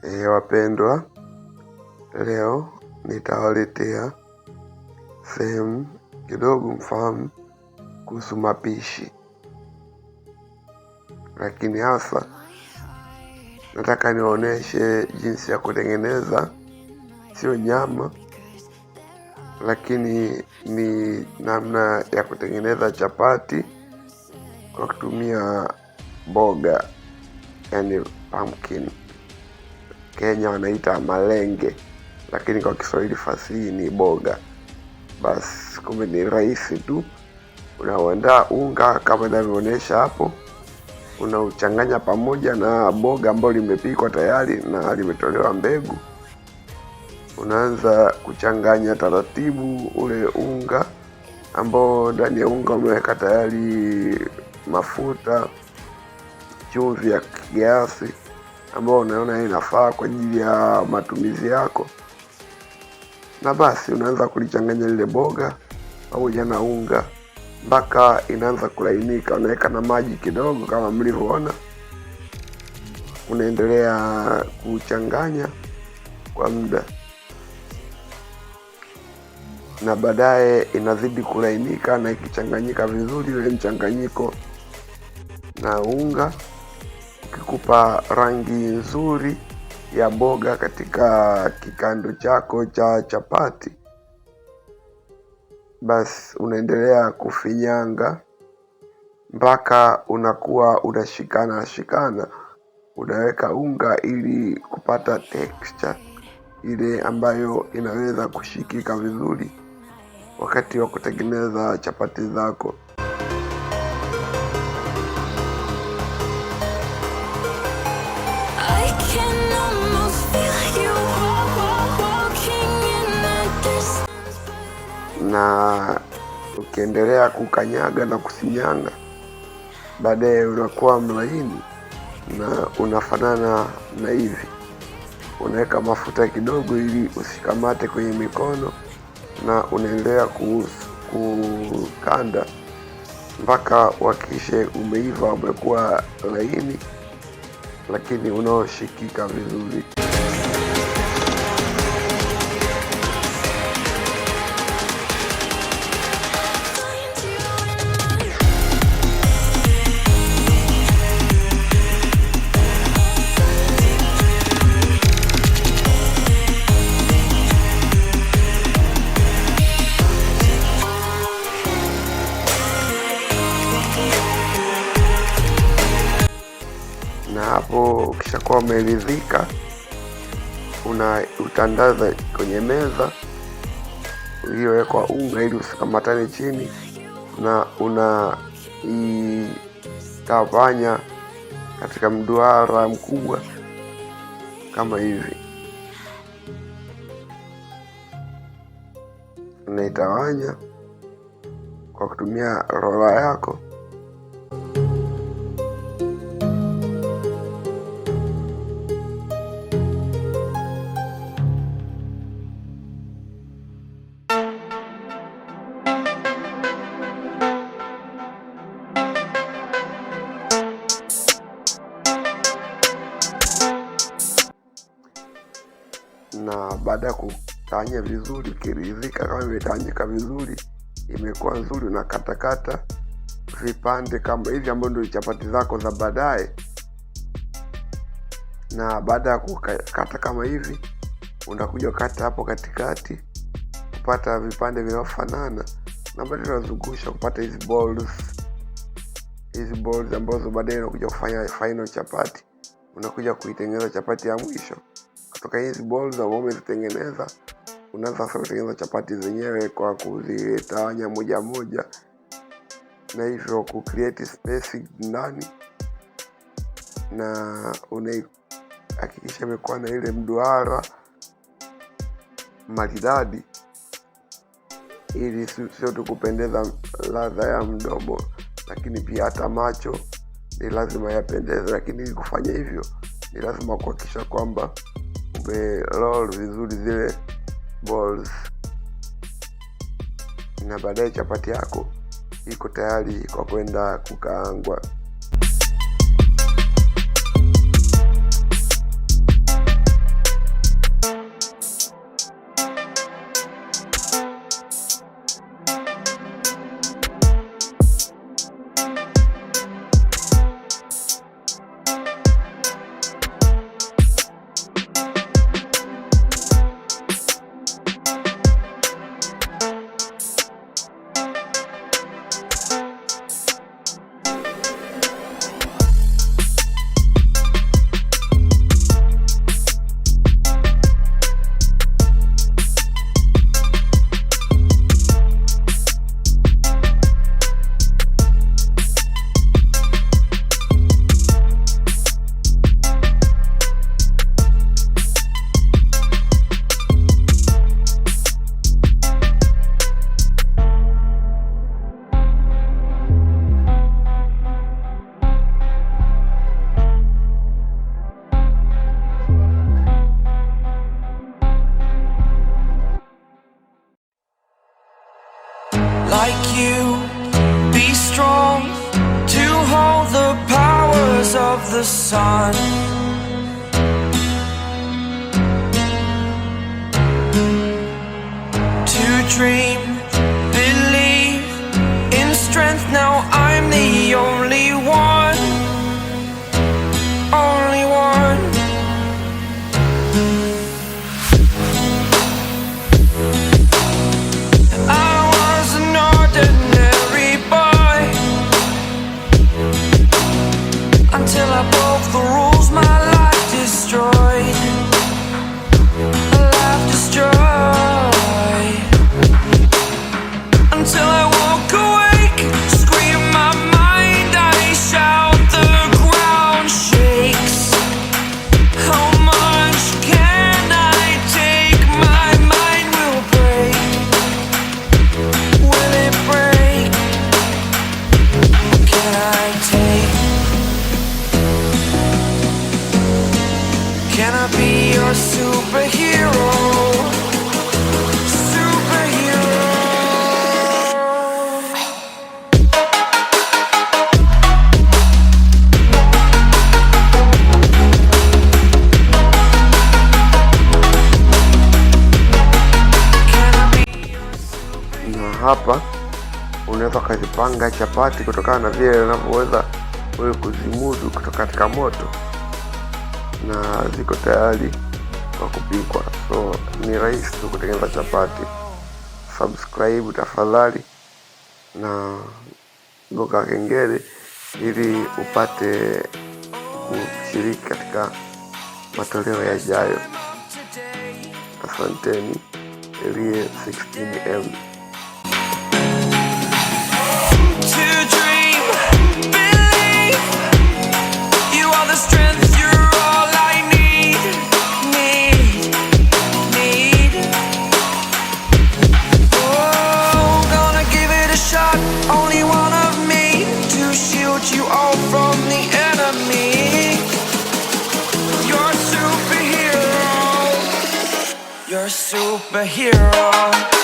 Wapendwa, leo nitawaletea sehemu kidogo mfahamu kuhusu mapishi, lakini hasa nataka niwaoneshe jinsi ya kutengeneza sio nyama, lakini ni namna ya kutengeneza chapati kwa kutumia mboga, yani pumpkin. Kenya wanaita malenge, lakini kwa Kiswahili fasihi ni boga. Basi kumbe ni rahisi tu. Unaandaa unga kama ninavyoonyesha hapo, unauchanganya pamoja na boga ambalo limepikwa tayari na limetolewa mbegu. Unaanza kuchanganya taratibu ule unga ambao ndani ya unga umeweka tayari mafuta, chumvi ya kiasi ambao unaona inafaa kwa ajili ya matumizi yako. Na basi unaanza kulichanganya lile boga pamoja na unga mpaka inaanza kulainika. Unaweka na maji kidogo kama mlivyoona. Unaendelea kuchanganya kwa muda, na baadaye inazidi kulainika, na ikichanganyika vizuri ile mchanganyiko na unga ukikupa rangi nzuri ya boga katika kikando chako cha chapati, basi unaendelea kufinyanga mpaka unakuwa unashikana. Unaweka unga ili kupata texture ile ambayo inaweza kushikika vizuri wakati wa kutengeneza chapati zako. Na ukiendelea kukanyaga na kusinyanga, baadaye unakuwa mlaini na unafanana na hivi. Unaweka mafuta kidogo ili usikamate kwenye mikono, na unaendelea kukanda mpaka wakishe umeiva, umekuwa laini lakini unaoshikika vizuri. Na hapo ukishakuwa umeridhika, utandaza kwenye meza iliyowekwa unga ili usikamatane chini, na unaitawanya katika mduara mkubwa kama hivi. Unaitawanya kwa kutumia rola yako. Na baada ya kutawanya vizuri, ukiridhika kama imetawanyika vizuri, imekuwa nzuri, unakatakata vipande kama hivi ambavyo ndio chapati zako za baadaye. Na baada ya kukata kama hivi, unakuja kukata hapo katikati kupata vipande vinavyofanana, na baadaye unazungusha kupata hizi balls ambazo baadaye unakuja kufanya final chapati. Unakuja kuitengeneza chapati ya mwisho kutoka hizi balls ambazo umezitengeneza. Unaanza sasa kutengeneza chapati zenyewe kwa kuzitawanya moja moja, na hivyo create space ndani, na unahakikisha imekuwa na ile mduara maridadi, ili sio tu kupendeza ladha ya mdomo, lakini pia hata macho ni lazima yapendeze. Lakini ili kufanya hivyo ni lazima kuhakikisha kwamba umeroll vizuri zile balls, na baadaye chapati yako iko tayari kwa kwenda kukaangwa. the sun. To dream, believe in strength. Now I'm the only one, only one. I was an ordinary boy until I broke the rules. My life destroyed, life destroyed. Until I woke awake, scream my mind, I shout, the ground shakes. How much can I take? My mind will break. Will it break? What can I take? Can I be your superhero? Na hapa unaweza ukazipanga chapati kutokana na vile unavyoweza wewe kuzimudu kutoka katika moto, na ziko tayari kwa kupikwa. So ni rahisi tu kutengeneza chapati. Subscribe tafadhali na gonga kengele ili upate kushiriki katika matoleo yajayo. Asanteni. Elie 16M. You all from the enemy. You're a superhero. You're a superhero.